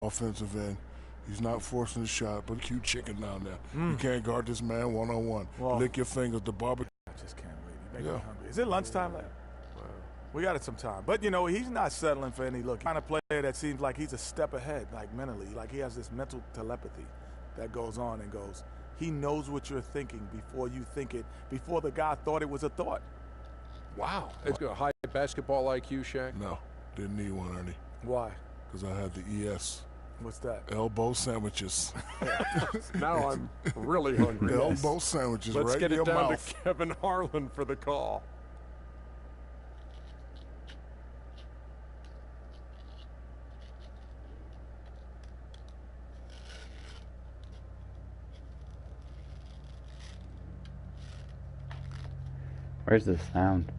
offensive end. He's not forcing the shot, but cute chicken down there. You can't guard this man one-on-one. Lick your fingers, the barbecue. I just can't wait. You make me hungry. Is it lunchtime? We got it some time. But, you know, he's not settling for any look. Kind of player that seems like he's a step ahead, like mentally. Like he has this mental telepathy that goes on and goes. He knows what you're thinking before you think it, before the guy thought it was a thought. Wow. It's a high basketball IQ, Shaq? No, didn't need one, Ernie. Why? Because I had the ES. What's that? Elbow sandwiches. Now I'm really hungry. Elbow sandwiches Let's right get in your it down mouth. to Kevin Harlan for the call. Where's the sound?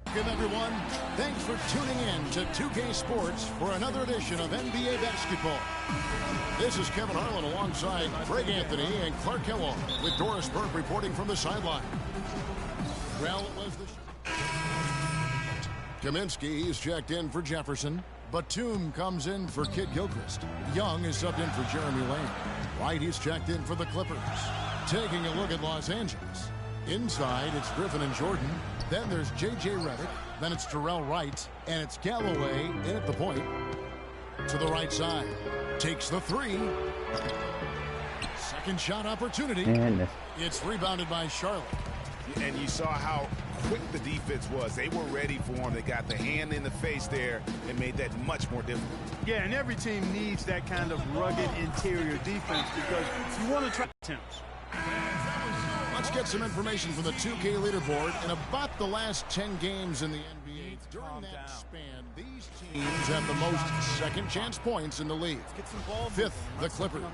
Welcome everyone. Thanks for tuning in to 2K Sports for another edition of NBA basketball. This is Kevin Harlan alongside Greg Anthony and Clark Kellogg with Doris Burke reporting from the sideline. Well, it was the Kaminsky is checked in for Jefferson. Batum comes in for Kid Gilchrist. Young is subbed in for Jeremy Lane. White, he's checked in for the Clippers. Taking a look at Los Angeles. Inside, it's Griffin and Jordan. Then there's J.J. Redick. Then it's Terrell Wright. And it's Galloway in at the point. To the right side. Takes the three. Second shot opportunity. It's rebounded by Charlotte. And you saw how quick the defense was. They were ready for him. They got the hand in the face there and made that much more difficult. Yeah, and every team needs that kind of rugged interior defense because you want to try attempts. Let's get some information from the 2K leaderboard in about the last 10 games in the NBA. During that span, these teams have the most second chance points in the league. Fifth, the Clippers.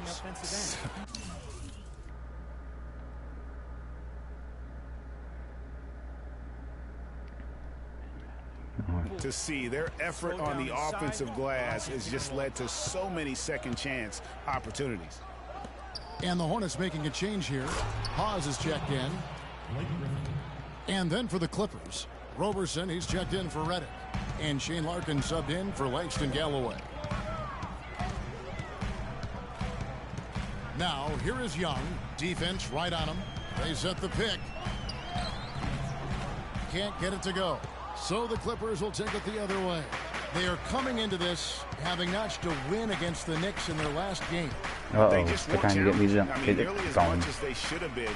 To see their effort on the offensive glass has just led to so many second chance opportunities. And the Hornets making a change here. Hawes is checked in. And then for the Clippers, Roberson, he's checked in for Redick. And Shane Larkin subbed in for Langston Galloway. Now, here is Young. Defense right on him. They set the pick. Can't get it to go. So the Clippers will take it the other way. They are coming into this having notched a win against the Knicks in their last game. They're trying to get me to hit it. Gone.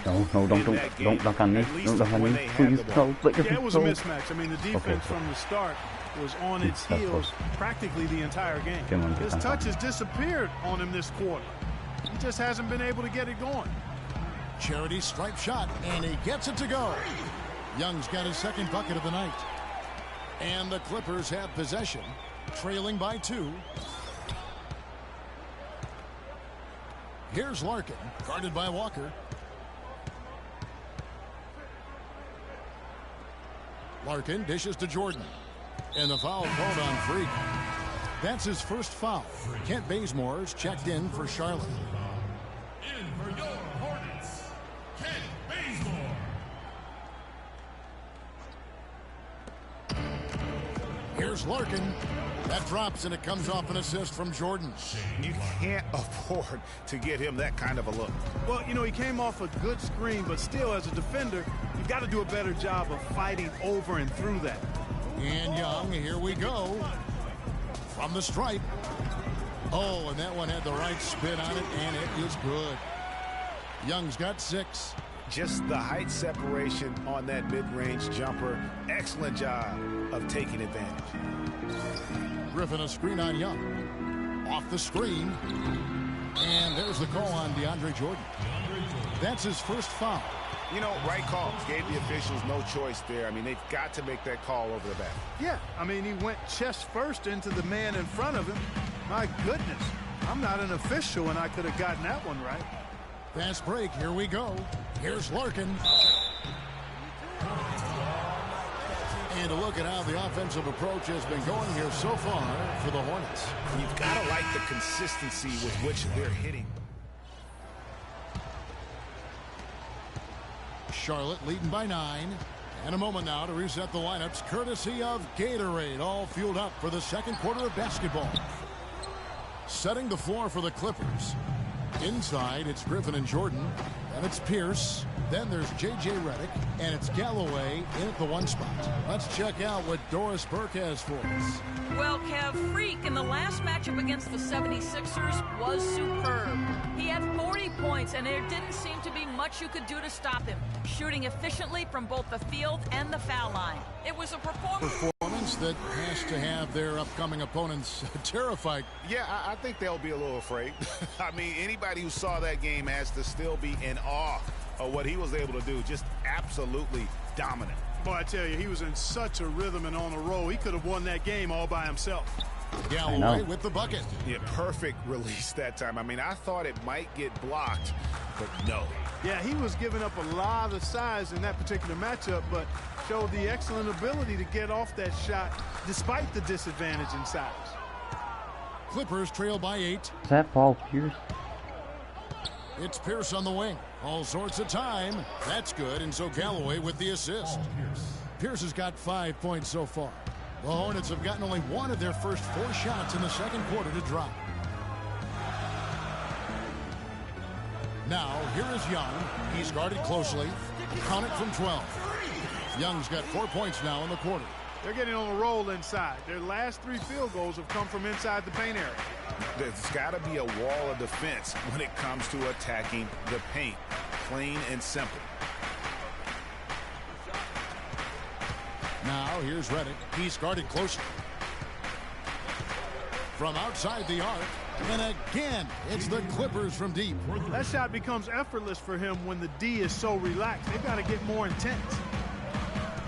No, don't duck on me. Don't duck on me. Please, no. Yeah, it was a mismatch. I mean, the defense from the start was on its heels practically the entire game. His touch has disappeared on him this quarter. He just hasn't been able to get it going. Charity stripe shot, and he gets it to go. Young's got his second bucket of the night. And the Clippers have possession, trailing by 2. Here's Larkin, guarded by Walker. Larkin dishes to Jordan. And the foul called on Freak. That's his first foul. Kent Bazemore's checked in for Charlotte. In for your Hornets, Kent Bazemore. Here's Larkin. That drops, and it comes off an assist from Jordan. You can't afford to get him that kind of a look. Well, you know, he came off a good screen, but still, as a defender, you've got to do a better job of fighting over and through that. And Young, here we go. From the stripe. Oh, and that one had the right spin on it, and it is good. Young's got 6. Just the height separation on that mid-range jumper. Excellent job of taking advantage. Griffin a screen on Young. Off the screen. And there's the call on DeAndre Jordan. That's his first foul. You know, right call. Gave the officials no choice there. I mean, they've got to make that call over the back. Yeah, I mean, he went chest first into the man in front of him. My goodness, I'm not an official, and I could have gotten that one right. Fast break, here we go. Here's Larkin. And a look at how the offensive approach has been going here so far for the Hornets. You've got to like the consistency with which they're hitting. Charlotte leading by 9. And a moment now to reset the lineups, courtesy of Gatorade, all fueled up for the second quarter of basketball. Setting the floor for the Clippers. Inside, it's Griffin and Jordan. And it's Pierce. Then there's J.J. Redick. And it's Galloway in at the 1 spot. Let's check out what Doris Burke has for us. Well, Kev, Freak in the last matchup against the 76ers was superb. He had 40 points, and there didn't seem to be much you could do to stop him, shooting efficiently from both the field and the foul line. It was a performance that has to have their upcoming opponents terrified. Yeah, I think they'll be a little afraid. I mean, anybody who saw that game has to still be in awe of what he was able to do. Just absolutely dominant. Boy, I tell you, he was in such a rhythm and on a roll. He could have won that game all by himself. Galloway with the bucket. Yeah, perfect release that time. I mean, I thought it might get blocked, but no. Yeah, he was giving up a lot of size in that particular matchup, but showed the excellent ability to get off that shot despite the disadvantage in size. Clippers trail by 8. Is that Paul Pierce? It's Pierce on the wing. All sorts of time. That's good, and so Galloway with the assist. Pierce has got 5 points so far. The Hornets have gotten only one of their first 4 shots in the second quarter to drop. Now, here is Young. He's guarded closely. Count it from 12. Young's got 4 points now in the quarter. They're getting on a roll inside. Their last 3 field goals have come from inside the paint area. There's got to be a wall of defense when it comes to attacking the paint. Plain and simple. Now, here's Redick. He's guarded closely. From outside the arc. And again, it's the Clippers from deep. That shot becomes effortless for him when the D is so relaxed. They've got to get more intense.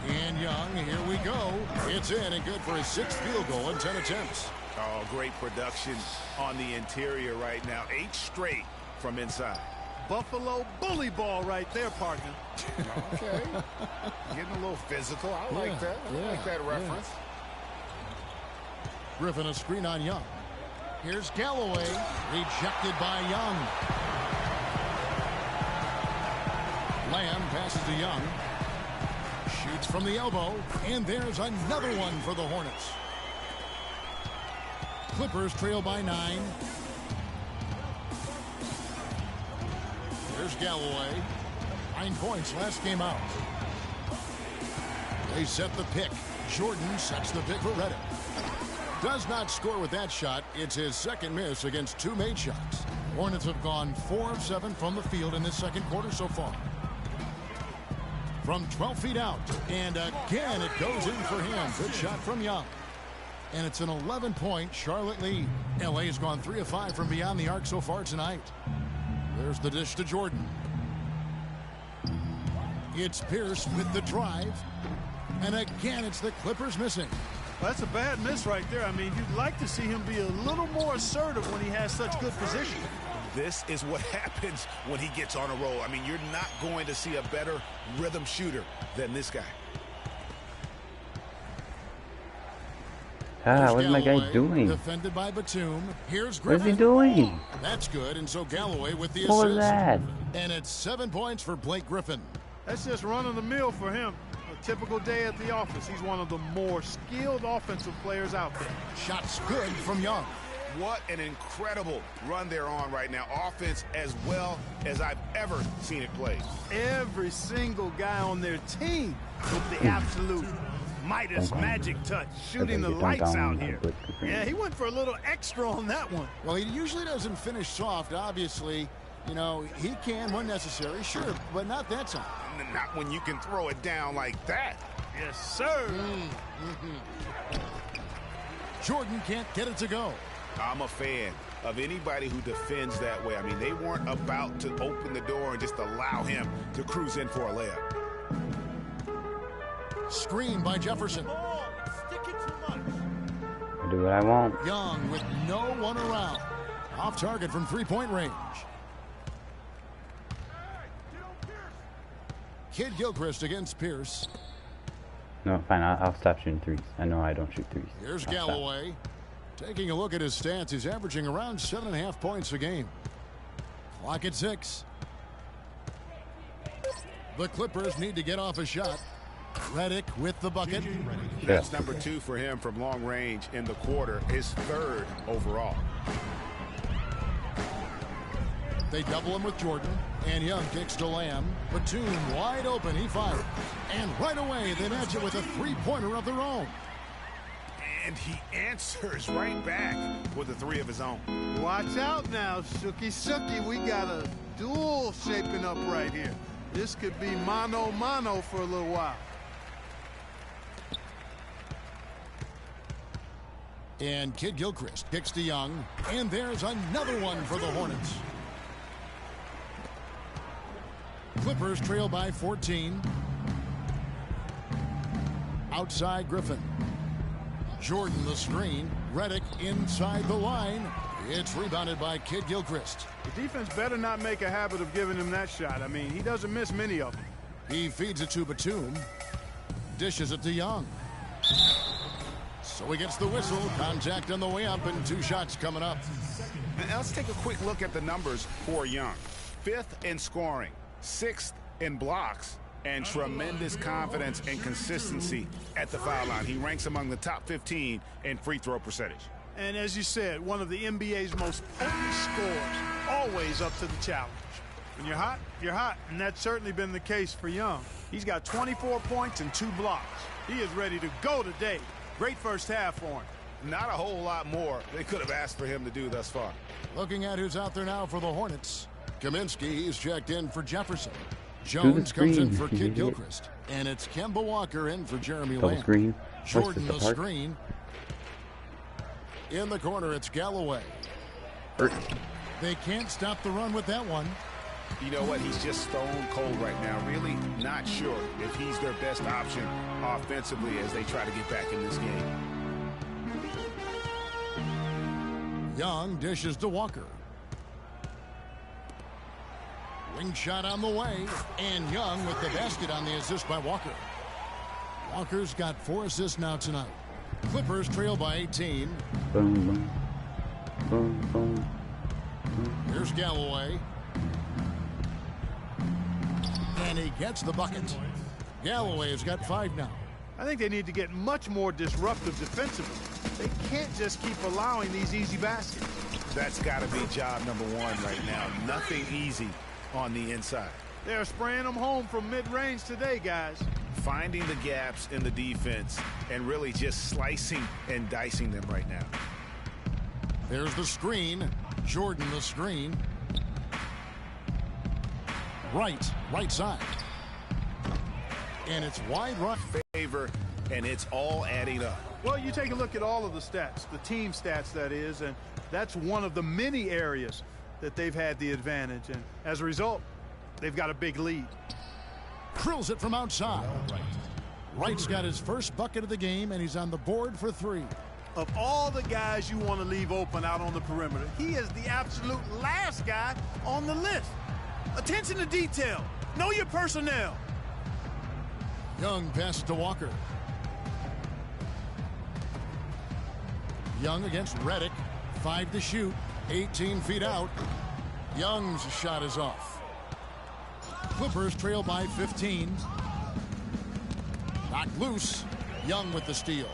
And Young, here we go. It's in and good for his 6th field goal in 10 attempts. Oh, great production on the interior right now. 8 straight from inside. Buffalo bully ball right there, partner. Okay. Getting a little physical. I like that. I like that reference. Griffin a screen on Young. Here's Galloway. Rejected by Young. Lamb passes to Young. Shoots from the elbow. And there's another one for the Hornets. Clippers trail by 9. There's Galloway. 9 points last game out. They set the pick. Jordan sets the pick for Redick. Does not score with that shot. It's his second miss against 2 made shots. Hornets have gone 4 of 7 from the field in this second quarter so far. From 12 feet out. And again, it goes in for him. Good shot from Young. And it's an 11-point Charlotte lead. L.A. has gone 3 of 5 from beyond the arc so far tonight. There's the dish to Jordan. It's Pierce with the drive. And again, it's the Clippers missing. Well, that's a bad miss right there. I mean, you'd like to see him be a little more assertive when he has such good position. This is what happens when he gets on a roll. I mean, you're not going to see a better rhythm shooter than this guy. What's my guy doing? Defended by Batum. Here's Griffin. What is he doing? That's good, and so Galloway with the assist. What was that? And it's 7 points for Blake Griffin. That's just running the mill for him. A typical day at the office. He's one of the more skilled offensive players out there. Shots good from Young. What an incredible run they're on right now. Offense as well as I've ever seen it played. Every single guy on their team with the absolute Midas magic touch, shooting the lights out here. Yeah, he went for a little extra on that one. Well, he usually doesn't finish soft, obviously. You know, he can when necessary, sure, but not that time. Not when you can throw it down like that. Yes, sir. Jordan can't get it to go. I'm a fan of anybody who defends that way. I mean, they weren't about to open the door and just allow him to cruise in for a layup. Screen by Jefferson. I do what I want. Young with no one around. Off target from 3-point range. Kid Gilchrist against Pierce. No, fine. I'll stop shooting threes. I know I don't shoot threes. Here's Galloway. Taking a look at his stats, he's averaging around 7.5 points a game. Clock at 6. The Clippers need to get off a shot. Redick with the bucket. That's number 2 for him from long range in the quarter, his 3rd overall. They double him with Jordan, and Young kicks to Lamb. Batum wide open, he fires. And right away, they match it with a three-pointer of their own. And he answers right back with a 3 of his own. Watch out now, Shooky. We got a duel shaping up right here. This could be mano-mano for a little while. And Kid Gilchrist kicks to Young, and there's another one for the Hornets. Clippers trail by 14. Outside Griffin. Jordan the screen. Redick inside the line. It's rebounded by Kid Gilchrist. The defense better not make a habit of giving him that shot. I mean, he doesn't miss many of them. He feeds it to Batum. Dishes it to Young. So he gets the whistle. Contact on the way up, and 2 shots coming up. Now let's take a quick look at the numbers for Young. 5th in scoring, 6th in blocks, and tremendous confidence and consistency at the foul line. He ranks among the top 15 in free throw percentage. And as you said, one of the NBA's most potent scorers, always up to the challenge. When you're hot, you're hot, and that's certainly been the case for Young. He's got 24 points and 2 blocks. He is ready to go today. Great first half for him. Not a whole lot more they could have asked for him to do thus far. Looking at who's out there now for the Hornets. Kaminsky, he's checked in for Jefferson. Jones comes in for Kid Gilchrist. And it's Kemba Walker in for Jeremy Lamb. Screen. Jordan the screen. In the corner, it's Galloway. They can't stop the run with that one. You know what? He's just stone cold right now. Really not sure if he's their best option offensively as they try to get back in this game. Young dishes to Walker. Wing shot on the way, and Young with the basket on the assist by Walker. Walker's got 4 assists now tonight. Clippers trail by 18. Boom, boom. Boom, boom. Here's Galloway. And he gets the bucket. Galloway's got 5 now. I think they need to get much more disruptive defensively. They can't just keep allowing these easy baskets. That's got to be job number 1 right now. Nothing easy on the inside. They're spraying them home from mid-range today, guys. Finding the gaps in the defense and really just slicing and dicing them right now. There's the screen. Jordan the screen. Right side. And it's wide right. Favor, and it's all adding up. Well, you take a look at all of the stats, the team stats that is, and that's one of the many areas that they've had the advantage. And as a result, they've got a big lead. Drills it from outside. Wright's got his first bucket of the game, and he's on the board for 3. Of all the guys you want to leave open out on the perimeter, he is the absolute last guy on the list. Attention to detail. Know your personnel. Young passes to Walker. Young against Redick. 5 to shoot. 18 feet out. Young's shot is off. Clippers trail by 15. Knocked loose. Young with the steal.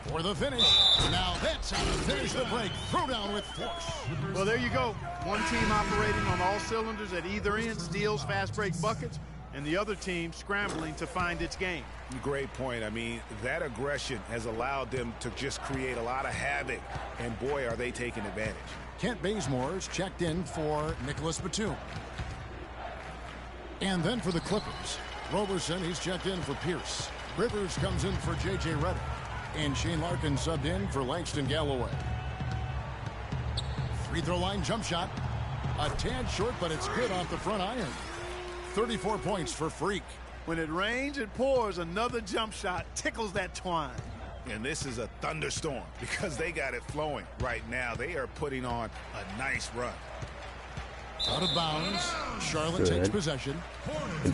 For the finish. Now that's how to finish the break. Throw down with force. Well, there you go. One team operating on all cylinders at either end, steals, fast break buckets, and the other team scrambling to find its game. Great point. I mean, that aggression has allowed them to just create a lot of havoc, and boy, are they taking advantage. Kent Bazemore's checked in for Nicholas Batum. And then for the Clippers, Roberson, he's checked in for Pierce. Rivers comes in for J.J. Redick. And Shane Larkin subbed in for Langston Galloway. Free throw line jump shot. A tad short, but it's good off the front iron. 34 points for Freak. When it rains, it pours. Another jump shot tickles that twine. And this is a thunderstorm because they got it flowing right now. They are putting on a nice run. Out of bounds. Charlotte takes possession.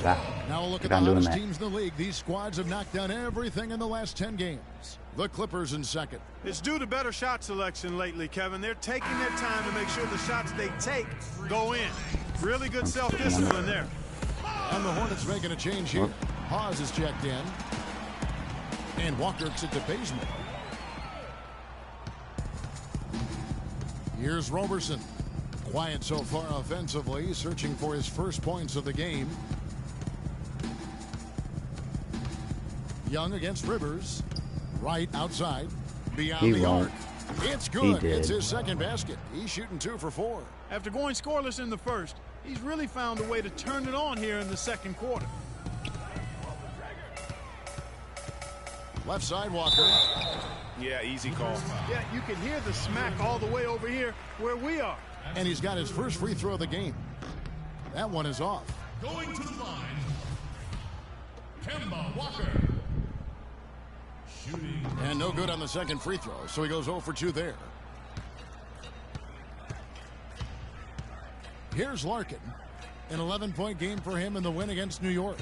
Now a look at Good the hottest that. teams in the league. These squads have knocked down everything in the last 10 games. The Clippers in second. It's due to better shot selection lately, Kevin. They're taking their time to make sure the shots they take go in. Really good self-discipline there. And the Hornets making a change here. Hawes is checked in. And Walker to Bazemore. Here's Roberson. Quiet so far offensively, searching for his first points of the game. Young against Rivers. Right outside. Beyond the arc. It's good. It's his second basket. He's shooting 2 for 4. After going scoreless in the first, he's really found a way to turn it on here in the second quarter. Left side, Walker. Yeah, easy call. Yeah, you can hear the smack all the way over here where we are. And he's got his first free throw of the game. That one is off. Going to the line, Kemba Walker. Shooting. And no good on the second free throw, so he goes 0 for 2 there. Here's Larkin. An 11-point game for him in the win against New York.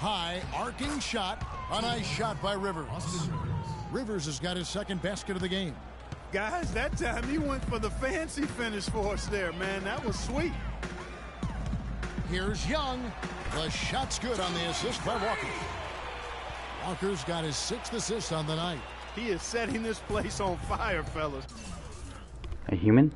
High arcing shot. A nice shot by Rivers. Rivers has got his second basket of the game. Guys, that time he went for the fancy finish for us there, man. That was sweet. Here's Young. The shot's good on the assist by Walker. Walker's got his 6th assist on the night. He is setting this place on fire, fellas. A human?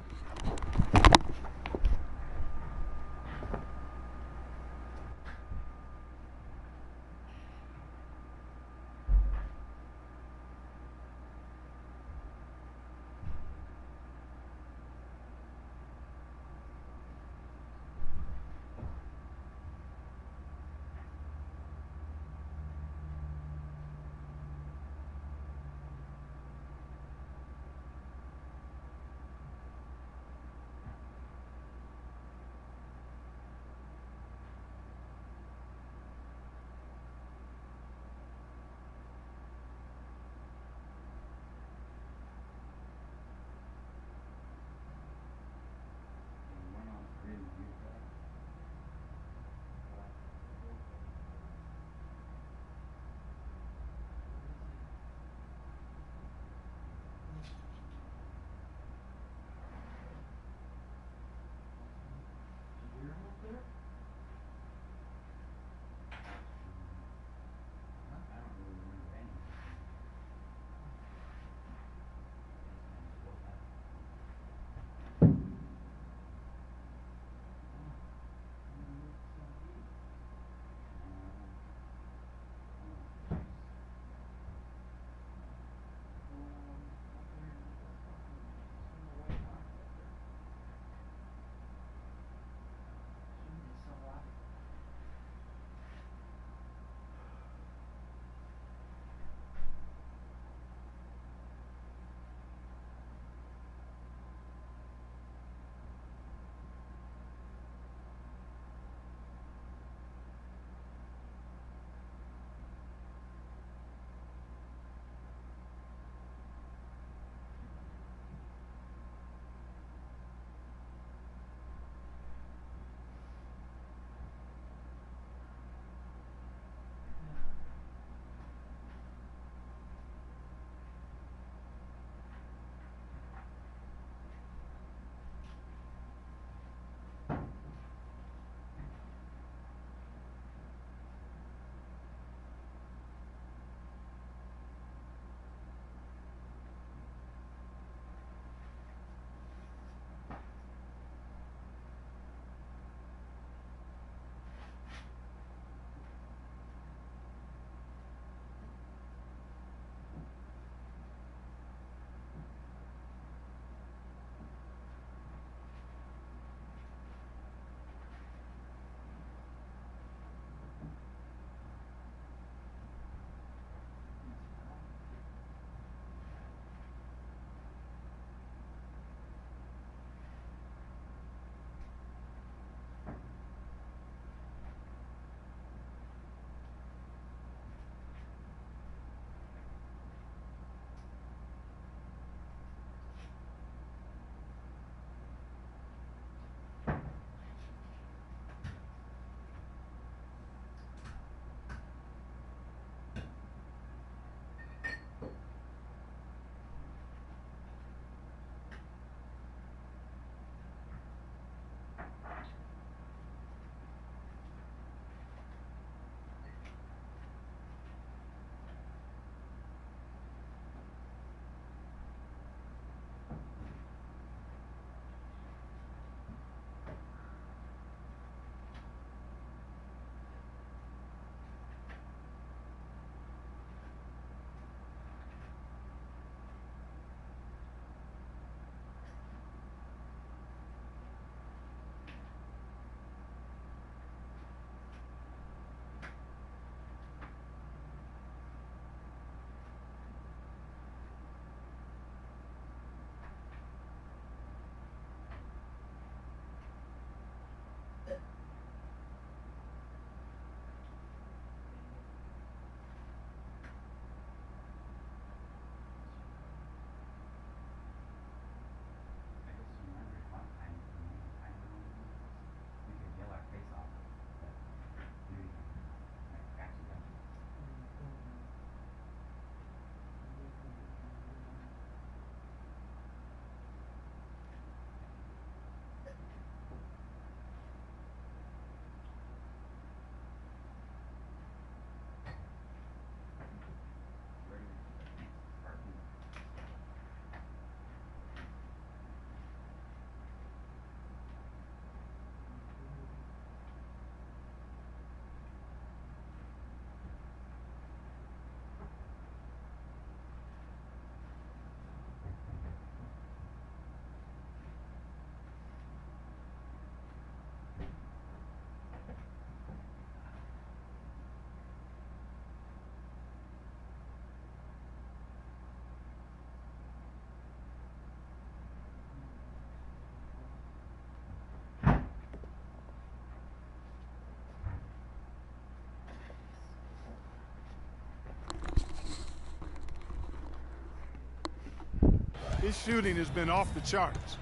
His shooting has been off the charts.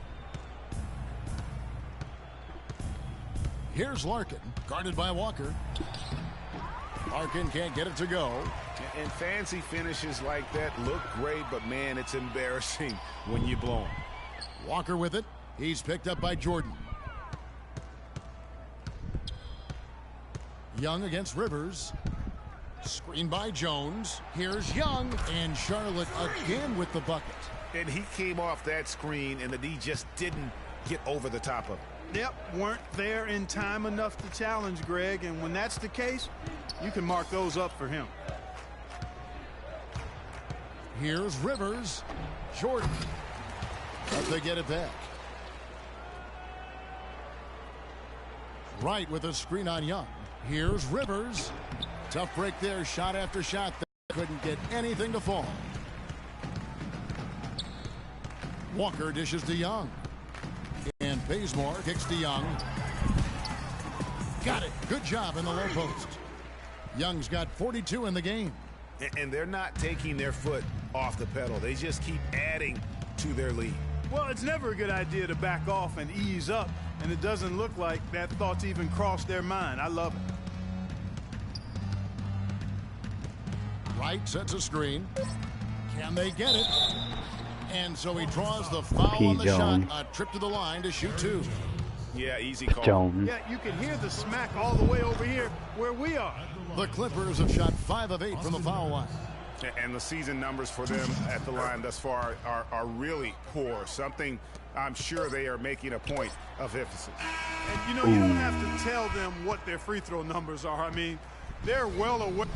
Here's Larkin, guarded by Walker. Larkin can't get it to go. And fancy finishes like that look great, but man, it's embarrassing when you blow them. Walker with it. He's picked up by Jordan. Young against Rivers. Screen by Jones. Here's Young, and Charlotte again with the bucket. And he came off that screen, and the D just didn't get over the top of it. Yep, weren't there in time enough to challenge Greg, and when that's the case, you can mark those up for him. Here's Rivers. Jordan. But they get it back. Wright with a screen on Young. Here's Rivers. Tough break there, shot after shot. They couldn't get anything to fall. Walker dishes to Young. And Bazemore kicks to Young. Got it. Good job in the low post. Young's got 42 in the game. And they're not taking their foot off the pedal. They just keep adding to their lead. Well, it's never a good idea to back off and ease up, and it doesn't look like that thought's even crossed their mind. I love it. Wright sets a screen. Can they get it? And so he draws the foul on the shot. A trip to the line to shoot two. Yeah, easy call. Jones. Yeah, you can hear the smack all the way over here where we are. The Clippers have shot 5 of 8 from the foul line. And the season numbers for them at the line thus far are really poor. Something I'm sure they are making a point of emphasis. And, you know, you don't have to tell them what their free throw numbers are. I mean, they're well aware.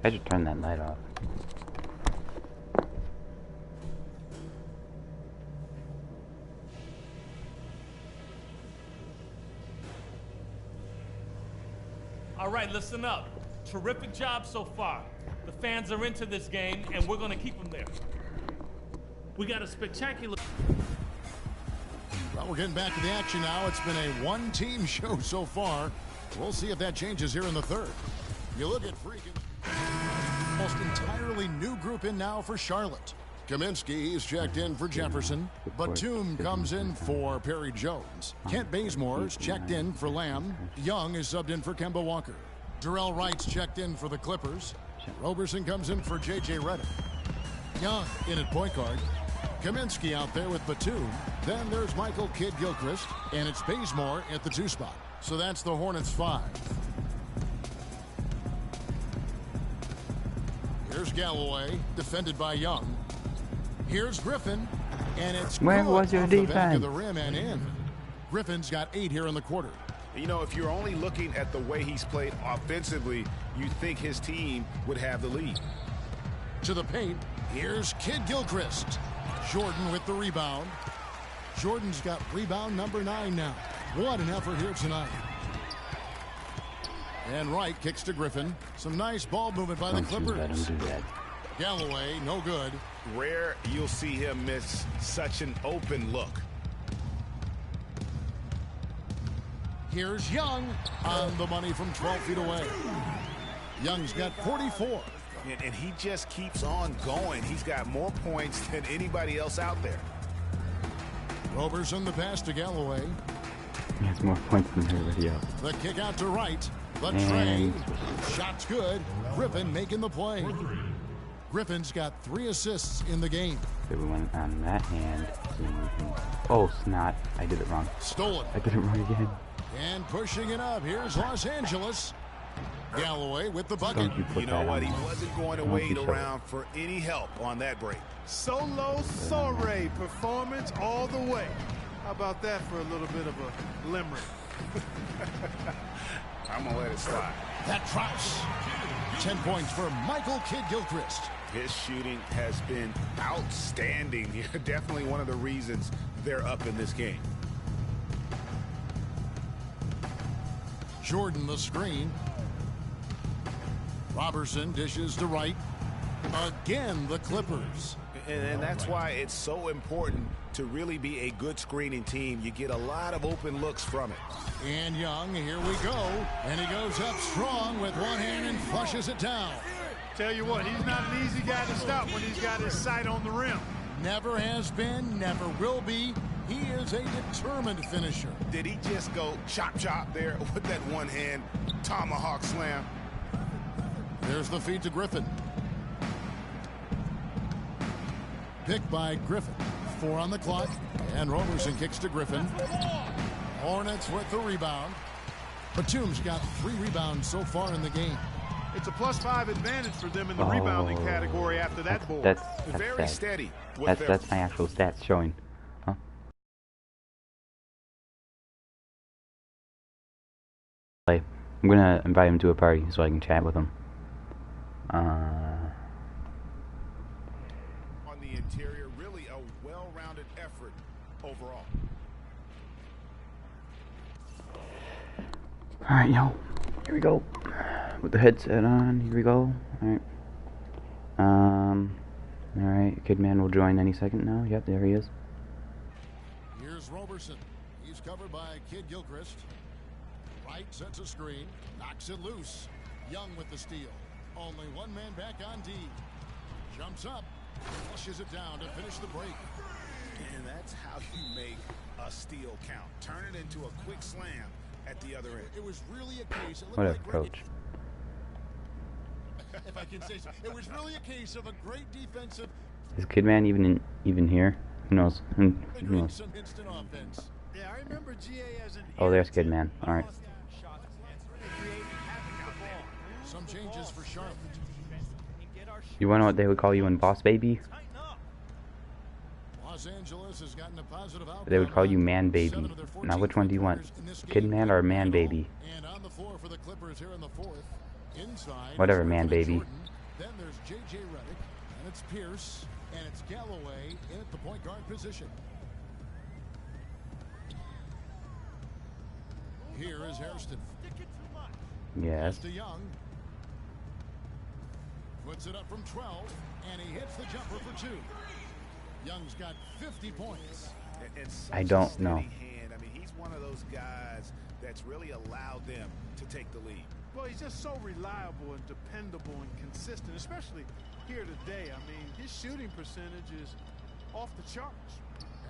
I should turn that light off. All right, listen up. Terrific job so far. The fans are into this game, and we're going to keep them there. We got a spectacular... Well, we're getting back to the action now. It's been a one-team show so far. We'll see if that changes here in the third. You look at freaking... Almost entirely new group in now for Charlotte. Kaminsky is checked in for Jefferson. Batum comes in for Perry Jones. Kent Bazemore is checked in for Lamb. Young is subbed in for Kemba Walker. Jarrell Wright's checked in for the Clippers. Roberson comes in for J.J. Redick. Young in at point guard. Kaminsky out there with Batum. Then there's Michael Kidd-Gilchrist. And it's Bazemore at the 2 spot. So that's the Hornets 5. Here's Galloway, defended by Young. Here's Griffin, and it's where was your off the back defense? of the rim and in. Griffin's got 8 here in the quarter. You know, if you're only looking at the way he's played offensively, you'd think his team would have the lead. To the paint, here's Kidd-Gilchrist. Jordan with the rebound. Jordan's got rebound number 9 now. What an effort here tonight. And Wright kicks to Griffin. Some nice ball movement by the Clippers. Let him do that. Galloway, no good. Rare you'll see him miss such an open look. Here's Young on the money from 12 feet away. Young's got 44. And he just keeps on going. He's got more points than anybody else out there. Roberson the pass to Galloway. He has more points than everybody else. The kick out to Wright. The trade. Shot's good. Griffin making the play. Griffin's got 3 assists in the game. So we went on that hand. Oh, snot. I did it wrong. Stolen. I did it wrong again. And pushing it up. Here's Los Angeles. Galloway with the bucket. You know what? He wasn't going to wait around for any help on that break. Solo soiree performance all the way. How about that for a little bit of a limerick? I'm going to let it slide. That drops. 10 points for Michael Kidd-Gilchrist. His shooting has been outstanding. Definitely one of the reasons they're up in this game. Jordan the screen. Roberson dishes to Wright. Again, the Clippers. And that's why it's so important to really be a good screening team. You get a lot of open looks from it. And Young, here we go. And he goes up strong with one hand and flushes it down. Tell you what, he's not an easy guy to stop when he's got his sight on the rim. Never has been, never will be. He is a determined finisher. Did he just go chop chop there with that one hand tomahawk slam? There's the feed to Griffin. Pick by Griffin. 4 on the clock. And Roberson kicks to Griffin. Hornets with the rebound. Batum's got 3 rebounds so far in the game. It's a +5 advantage for them in the rebounding category after that board. That's very sad. steady. That's my actual stats showing. Huh? I'm gonna invite him to a party so I can chat with him. On the interior, really a well-rounded effort overall. Alright, yo. Here we go. With the headset on, here we go. Alright. Alright, Kidman will join any second now. Yep, there he is. Here's Roberson. He's covered by Kid Gilchrist. Wright sets a screen, knocks it loose. Young with the steal. Only one man back on D. Jumps up, flushes it down to finish the break. And that's how you make a steal count. Turn it into a quick slam at the other end. It was really a case. Whatever, coach. If I can say so, it was really a case of a great defensive. Is Kidman even here? Who knows? Who knows? Some instant offense. Yeah, I remember GA as an. Oh, there's Kidman. All right. Some changes for Charlotte. You want to know what they would call you in Boss Baby? Los Angeles has gotten a positive outcome. They would call you Man Baby. Now, which one do you want? Kidman or Man Baby? And on the floor for the Clippers here in the 4th. Inside. Whatever, Man Baby. Then there's J.J. Redick, and it's Pierce, and it's Galloway in at the point guard position. Here is Hairston. Yes. To Young. Puts it up from 12, and he hits the jumper for 2. Young's got 50 points. I don't know. Hand. I mean, he's one of those guys that's really allowed them to take the lead. Well, he's just so reliable and dependable and consistent, especially here today. I mean, his shooting percentage is off the charts.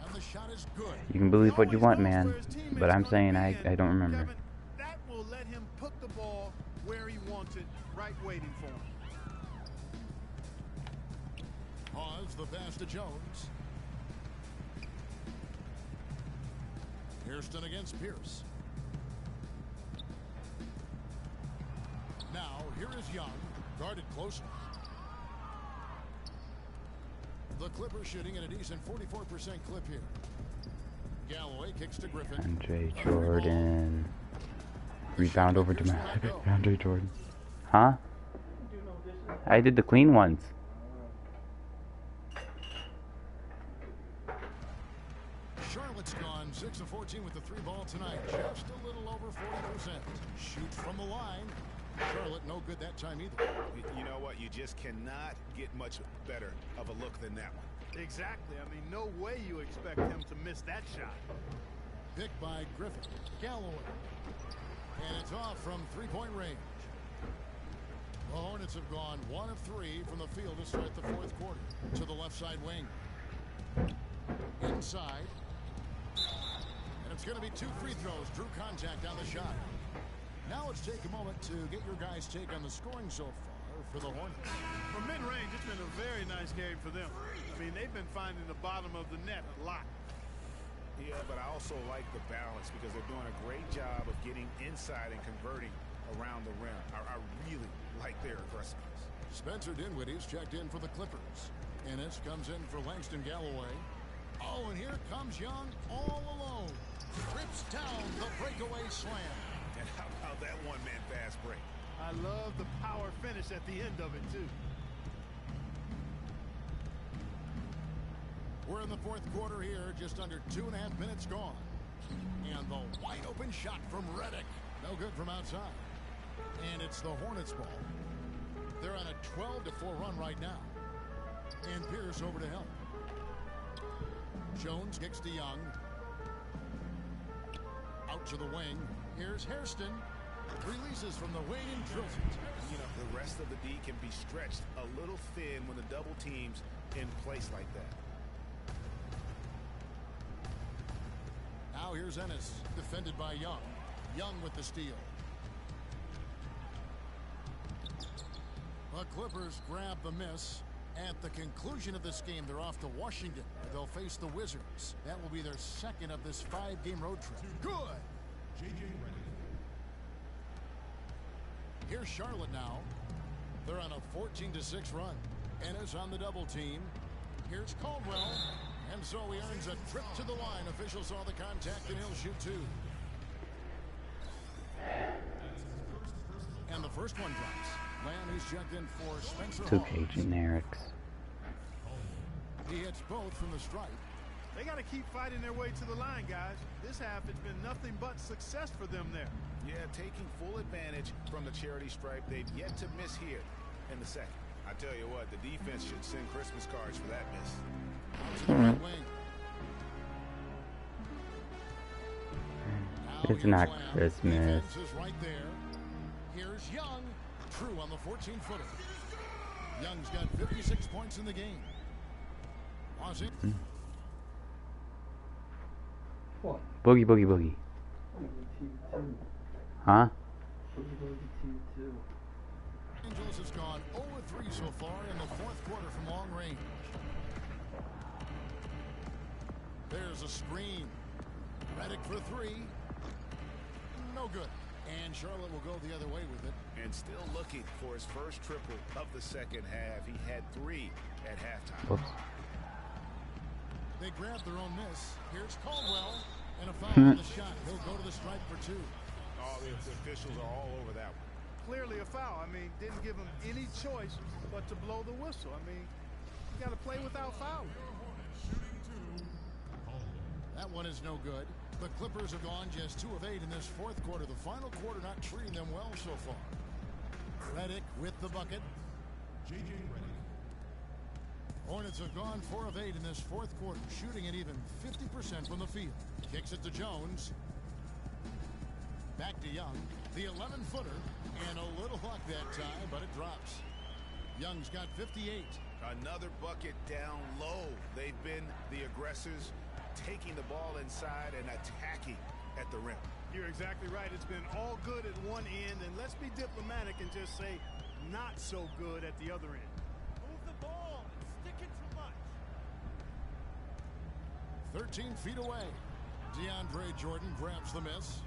And the shot is good. You can believe what you want, man. But I'm saying I don't remember. Kevin, that will let him put the ball where he wants it, right waiting for him. Pause the pass to Jones. Hairston against Pierce. Now, here is Young, guarded closer. The Clippers shooting at a decent 44% clip here. Galloway kicks to Griffin. Andre Jordan. Rebound over to Andre Jordan. Huh? I did the clean ones. Charlotte's gone 6 of 14 with the 3 ball tonight. Just a little over 40%. Shoots from the line. Charlotte no good that time either. You know what? You just cannot get much better of a look than that one. Exactly. I mean, no way you expect him to miss that shot. Picked by Griffin. Galloway. And it's off from 3-point range. The Hornets have gone 1 of 3 from the field to start the 4th quarter. To the left side wing. Inside. And it's going to be 2 free throws. Drew contact on the shot. Now let's take a moment to get your guys' take on the scoring so far for the Hornets. From mid-range, it's been a very nice game for them. I mean, they've been finding the bottom of the net a lot. Yeah, but I also like the balance because they're doing a great job of getting inside and converting around the rim. I really like their aggressiveness. Spencer Dinwiddie's checked in for the Clippers. Ennis comes in for Langston Galloway. Oh, and here comes Young all alone. Rips down the breakaway slam. And how about that one-man fast break? I love the power finish at the end of it, too. We're in the 4th quarter here, just under 2.5 minutes gone. And the wide-open shot from Redick. No good from outside. And it's the Hornets' ball. They're on a 12-4 run right now. And Pierce over to help. Jones kicks to Young. Out to the wing. Here's Hairston. Releases from the wing and drills it. You know, the rest of the D can be stretched a little thin when the double team's in place like that. Now here's Ennis, defended by Young. Young with the steal. The Clippers grab the miss. At the conclusion of this game, they're off to Washington, where they'll face the Wizards. That will be their second of this 5-game road trip. Good! Here's Charlotte now. They're on a 14-6 run. Ennis on the double team. Here's Caldwell. And so he earns a trip to the line. Officials saw the contact, and he'll shoot two. And the first one drops. Lamb is checked in for Spencer Hall. 2K generics. He hits both from the stripe. They got to keep fighting their way to the line, guys. This half has been nothing but success for them there. Yeah, taking full advantage from the charity stripe. They've yet to miss here in the second. I tell you what, the defense should send Christmas cards for that miss. Out to the right wing. It's not Christmas. Defense is right there. Here's Young. True on the 14-footer. Young's got 56 points in the game. Boogie, boogie, boogie. Huh? Angeles has gone 0-3 so far in the fourth quarter from long range. There's a screen. Redick for three. No good. And Charlotte will go the other way with it. And still looking for his first triple of the second half. He had 3 at halftime. Oops. They grab their own miss. Here's Caldwell. And a foul on the shot. He'll go to the stripe for 2. Oh, the officials are all over that one. Clearly a foul. I mean, didn't give him any choice but to blow the whistle. I mean, you got to play without foul. That one is no good. The Clippers have gone just 2 of 8 in this fourth quarter. The final quarter not treating them well so far. Redick with the bucket. Hornets have gone 4 of 8 in this fourth quarter, shooting at even 50% from the field. Kicks it to Jones. Back to Young. The 11-footer. And a little luck that time, but it drops. Young's got 58. Another bucket down low. They've been the aggressors, taking the ball inside and attacking at the rim. You're exactly right. It's been all good at one end, and let's be diplomatic and just say not so good at the other end. Move the ball. Sticking too much. 13 feet away. DeAndre Jordan grabs the miss.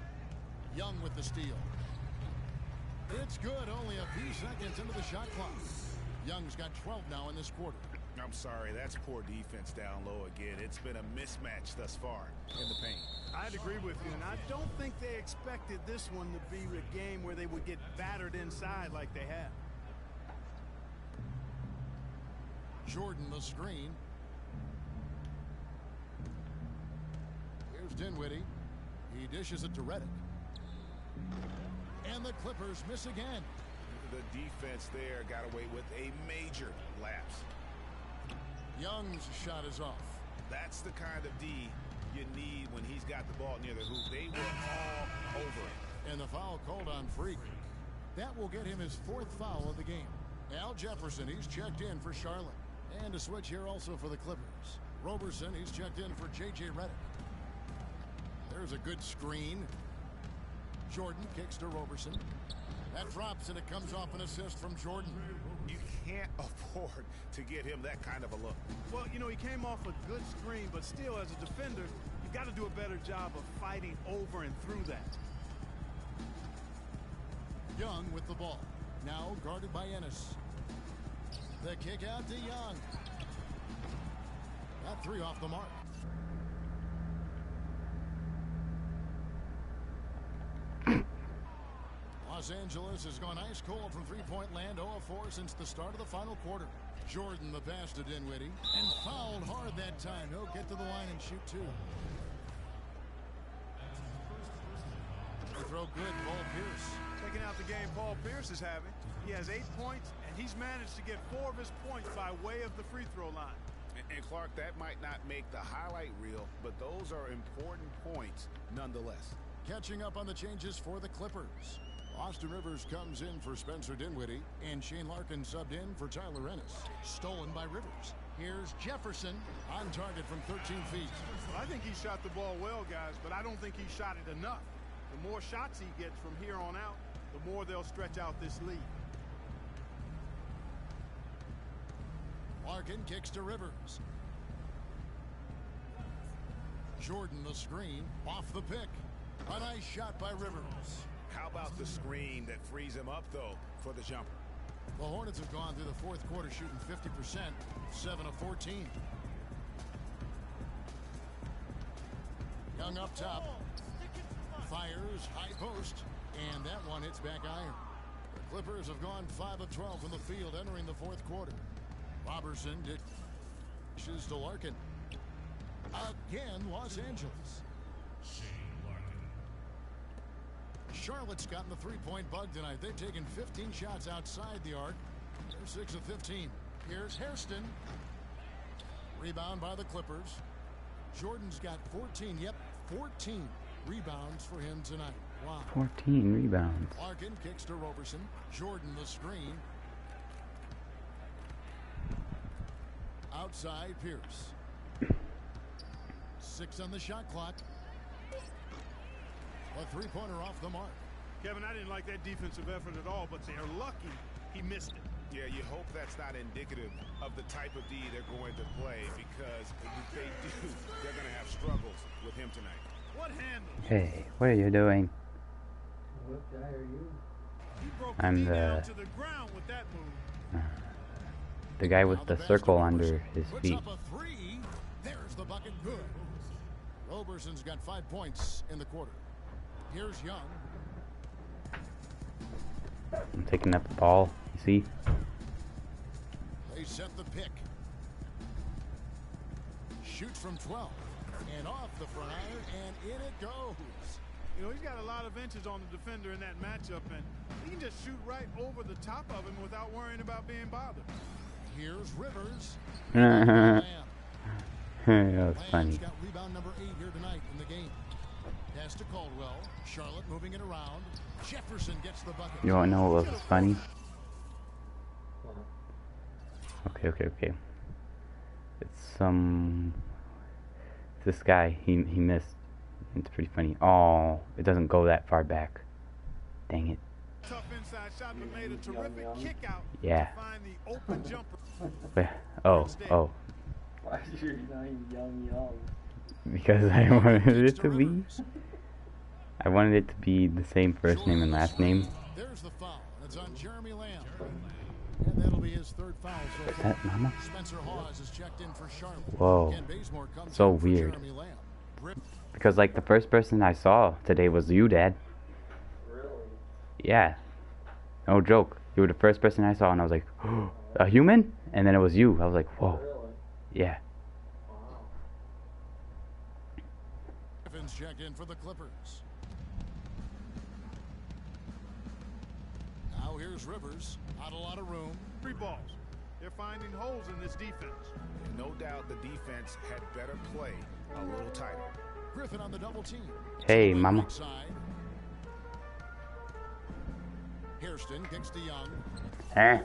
Young with the steal. It's good. Only a few seconds into the shot clock. Young's got 12 now in this quarter. I'm sorry, that's poor defense down low again. It's been a mismatch thus far in the paint. I'd agree with you, and I don't think they expected this one to be a game where they would get battered inside like they have. Jordan the screen. Here's Dinwiddie. He dishes it to Redick. And the Clippers miss again. The defense there got away with a major lapse. Young's shot is off. That's the kind of D you need when he's got the ball near the hoop. They were all over it. And the foul called on Freak. That will get him his 4th foul of the game. Al Jefferson, he's checked in for Charlotte. And a switch here also for the Clippers. Roberson, he's checked in for J.J. Redick. There's a good screen. Jordan kicks to Roberson. That drops, and it comes off an assist from Jordan. You can't afford to get him that kind of a look. Well, you know, he came off a good screen, but still, as a defender, you've got to do a better job of fighting over and through that. Young with the ball. Now guarded by Ennis. The kick out to Young. That 3 off the mark. Los Angeles has gone ice cold from three-point land, 0-4 since the start of the final quarter. Jordan the pass to Dinwiddie, and fouled hard that time. He'll get to the line and shoot 2. throw good, Paul Pierce. Checking out the game Paul Pierce is having. He has 8 points, and he's managed to get 4 of his points by way of the free throw line. And Clark, that might not make the highlight reel, but those are important points nonetheless. Catching up on the changes for the Clippers. Austin Rivers comes in for Spencer Dinwiddie, and Shane Larkin subbed in for Tyler Ennis. Stolen by Rivers. Here's Jefferson on target from 13 feet. Well, I think he shot the ball well, guys, but I don't think he shot it enough. The more shots he gets from here on out, the more they'll stretch out this lead. Larkin kicks to Rivers. Jordan the screen, off the pick. A nice shot by Rivers. How about the screen that frees him up, though, for the jumper? The Hornets have gone through the fourth quarter shooting 50%, 7 of 14. Young up top. Fires, high post, and that one hits back iron. The Clippers have gone 5 of 12 from the field entering the fourth quarter. Robertson dishes to Larkin. Again, Los Angeles. Charlotte's gotten the three-point bug tonight. They've taken 15 shots outside the arc. They're 6 of 15. Here's Hairston. Rebound by the Clippers. Jordan's got 14. Yep, 14 rebounds for him tonight. Wow. 14 rebounds. Larkin kicks to Robertson. Jordan the screen. Outside Pierce. 6 on the shot clock. A three-pointer off the mark. Kevin, I didn't like that defensive effort at all, but they're lucky he missed it. Yeah, you hope that's not indicative of the type of D they're going to play, because if they do, they're going to have struggles with him tonight. What handle? Hey, what are you doing? What guy are you? I'm the guy with the circle under his feet. Up a three. There's the bucket. Good. Roberson's got 5 points in the quarter. Here's Young. I'm taking up the ball, you see? They set the pick. Shoots from 12. And off the front iron, and in it goes. You know, he's got a lot of inches on the defender in that matchup, and he can just shoot right over the top of him without worrying about being bothered. Here's Rivers. That was funny. Got rebound number 8 here tonight in the game. Pass to Caldwell. Charlotte moving it around. Jefferson gets the bucket. You want to know what was funny? Okay. It's this guy. He missed. It's pretty funny. Oh, it doesn't go that far back. Dang it. Tough inside shot, but made a terrific kick out. Yeah. To find the open jumper. Oh. Why is your name Young? Because I wanted it to be. I wanted it to be the same first name and last name. There's the foul. It's on Jeremy Lamb. And that'll be his third foul so Is that Mama? Spencer Hawes is checked in for Charlotte. Whoa. So weird. Because like the first person I saw today was you, Dad. Really? Yeah. No joke. You were the first person I saw and I was like, oh, a human? And then it was you. I was like, whoa. Really? Yeah. Wow. Evans checked in for the Clippers. Now here's Rivers. Not a lot of room. 3 balls. They're finding holes in this defense. No doubt the defense had better play a little tighter. Griffin on the double team. Hey, Mama. Hairston kicks to Young. Huh?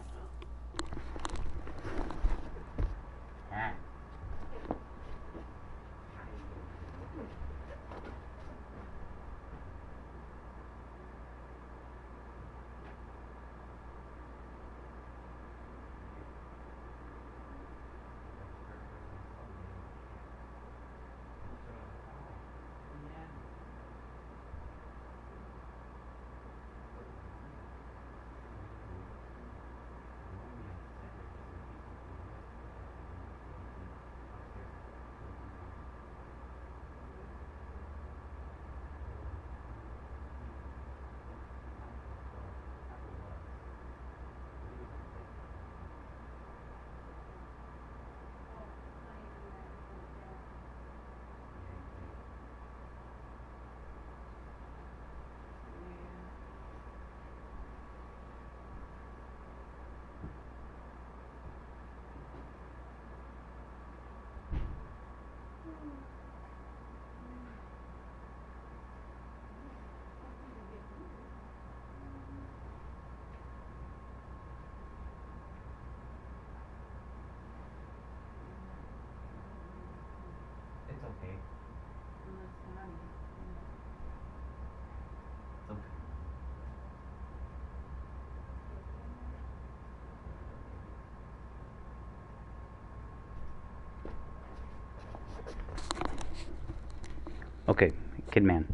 Okay, Kidman.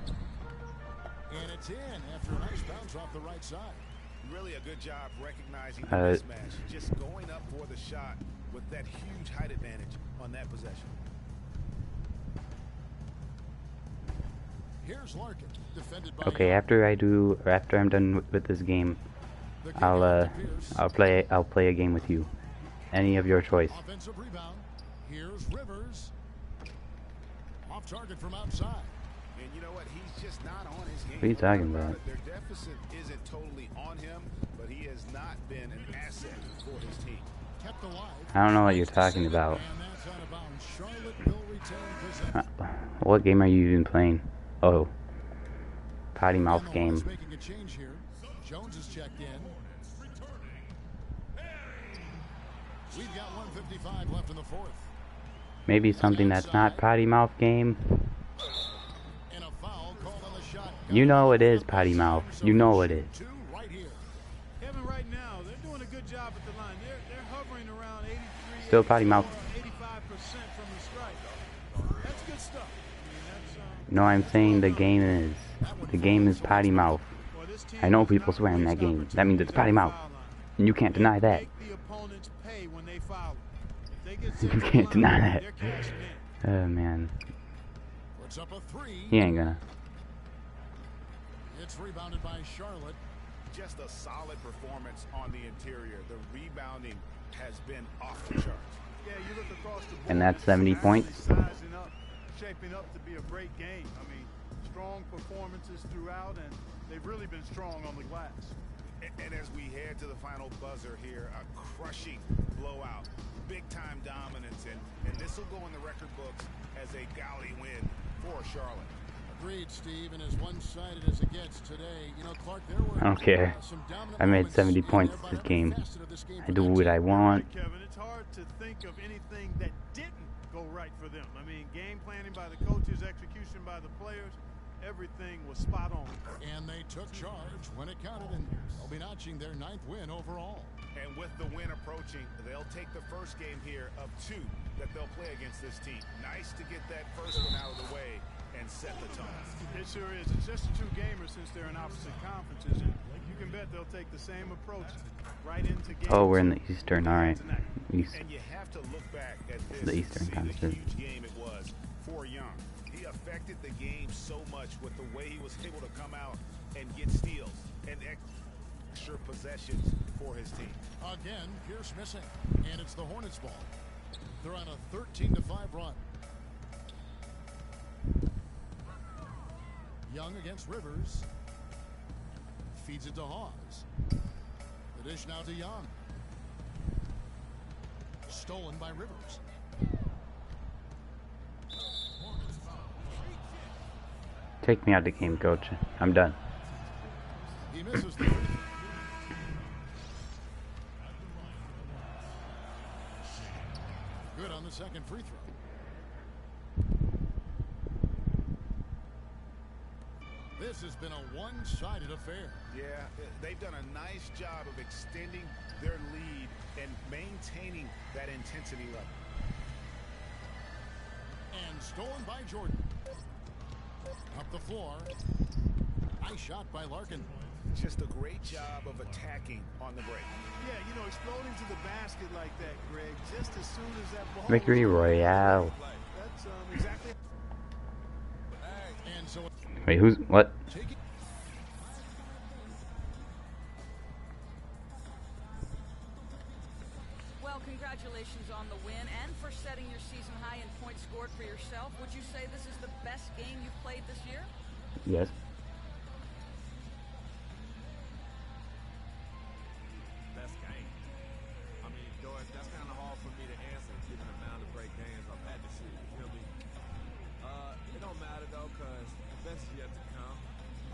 And it's in after a nice bounce off the right side. Really a good job recognizing the mismatch. Just going up for the shot with that huge height advantage on that possession. Here's Larkin, defended by Okay, after I'm done with this game, I'll play a game with you. Any of your choice. Offensive rebound. Here's Rivers. Off target from outside. And you know what? He's just not on his game. What are you talking about? Their deficit isn't totally on him, but he has not been an asset for his team. Kept alive. I don't know what you're talking about. And that's out of bounds. Charlotte will retain possession. What game are you even playing? Oh, potty mouth game. Making a change here. Jones is checked in. We've got 1:55 left in the fourth. Maybe something that's not potty mouth game. And a foul called on the shot. You know it is potty mouth. You know it is. Right here. Kevin, right now, they're doing a good job at the line. They're hovering around 83, Still potty mouth. 85% from the strike. That's good stuff. I mean, that's, No, I'm saying the game is. The game is potty mouth. I know people swear in that game. That means it's potty mouth. And you can't deny that. You can't deny that. Oh man. Puts up a three. He ain't gonna. It's rebounded by Charlotte. Just a solid performance on the interior. The rebounding has been off the charts. Yeah, you look across the board, And that's 70 points. Sizing up, shaping up to be a great game. I mean, strong performances throughout, and they've really been strong on the glass. And as we head to the final buzzer here, a crushing blowout, big-time dominance, and this will go in the record books as a gaudy win for Charlotte. Agreed, Steve, and as one-sided as it gets today, you know, Clark, there were I don't care. I made 70 points this game. I do what I want. Kevin, it's hard to think of anything that didn't go right for them. I mean, game planning by the coaches, execution by the players, everything was spot on. And they took charge when it counted, and they'll be notching their 9th win overall. And with the win approaching, they'll take the first game here of 2 that they'll play against this team. Nice to get that first one out of the way and set the tone. It sure is. It's just a 2-gamer since they're in opposite conferences, and you can bet they'll take the same approach right into game. Oh, we're in the Eastern. All right. East. And you have to look back at this The Eastern and see the Conference. huge game it was for Young. He affected the game so much with the way he was able to come out and get steals and extra possessions for his team. Again, Pierce missing, and it's the Hornets' ball. They're on a 13-5 run. Young against Rivers. Feeds it to Hawes. The dish now to Young. Stolen by Rivers. Take me out the game, coach. I'm done. He misses the free. Good on the second free throw. This has been a one-sided affair. Yeah, they've done a nice job of extending their lead and maintaining that intensity level. And stolen by Jordan. Up the floor. Nice shot by Larkin. Just a great job of attacking on the break. Yeah, you know, exploding to the basket like that, Greg, just as soon as that ball Victory Royale. That's exactly. And so Wait, who's what? Well, congratulations on the win and for setting your season high in points scored for yourself. Would you say this is the best game you've played this year? Yes. Best game. I mean, Doris, that's kind of hard for me to answer, given the amount of great games I've had this year. You feel me? It don't matter though, cause the best is yet to come.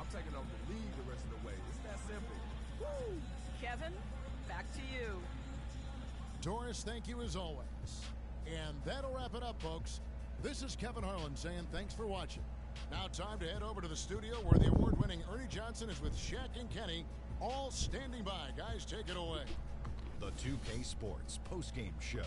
I'm taking over the league the rest of the way. It's that simple. Woo! Kevin, back to you. Doris, thank you as always. And that'll wrap it up, folks. This is Kevin Harlan saying thanks for watching. Now time to head over to the studio where the award-winning Ernie Johnson is with Shaq and Kenny, all standing by. Guys, take it away. The 2K Sports postgame show.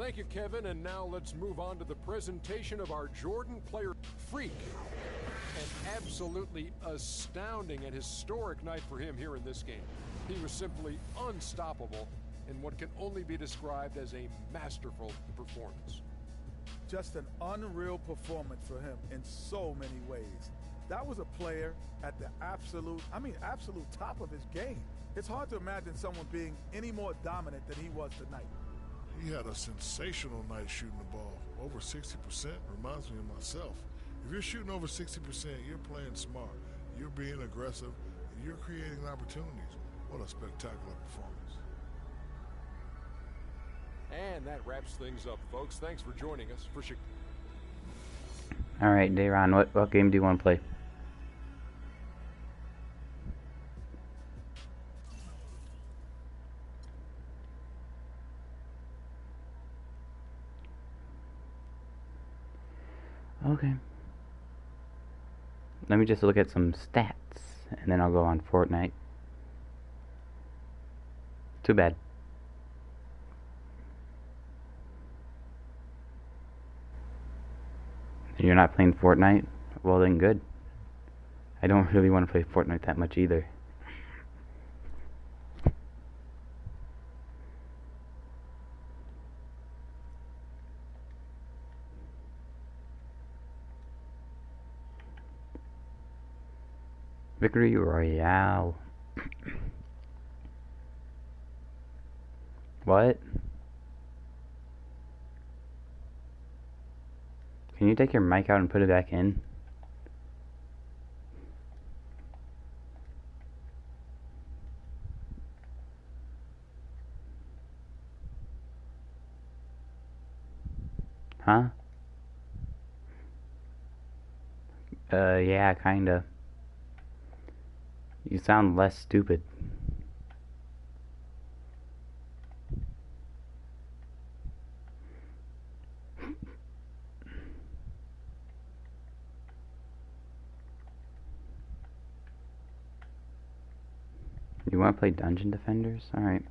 Thank you, Kevin. And now let's move on to the presentation of our Jordan player freak. An absolutely astounding and historic night for him here in this game. He was simply unstoppable in what can only be described as a masterful performance. Just an unreal performance for him in so many ways. That was a player at the absolute top of his game. It's hard to imagine someone being any more dominant than he was tonight. He had a sensational night shooting the ball. Over 60% reminds me of myself. If you're shooting over 60%, you're playing smart. You're being aggressive. And you're creating opportunities. What a spectacular performance. And that wraps things up, folks. Thanks for joining us. For All right, Dayron, what game do you want to play? Okay. Let me just look at some stats, and then I'll go on Fortnite. Too bad. You're not playing Fortnite? Well then good. I don't really want to play Fortnite that much either. Victory Royale. What? Can you take your mic out and put it back in? Huh? Yeah, kinda. You sound less stupid. You want to play Dungeon Defenders? Alright.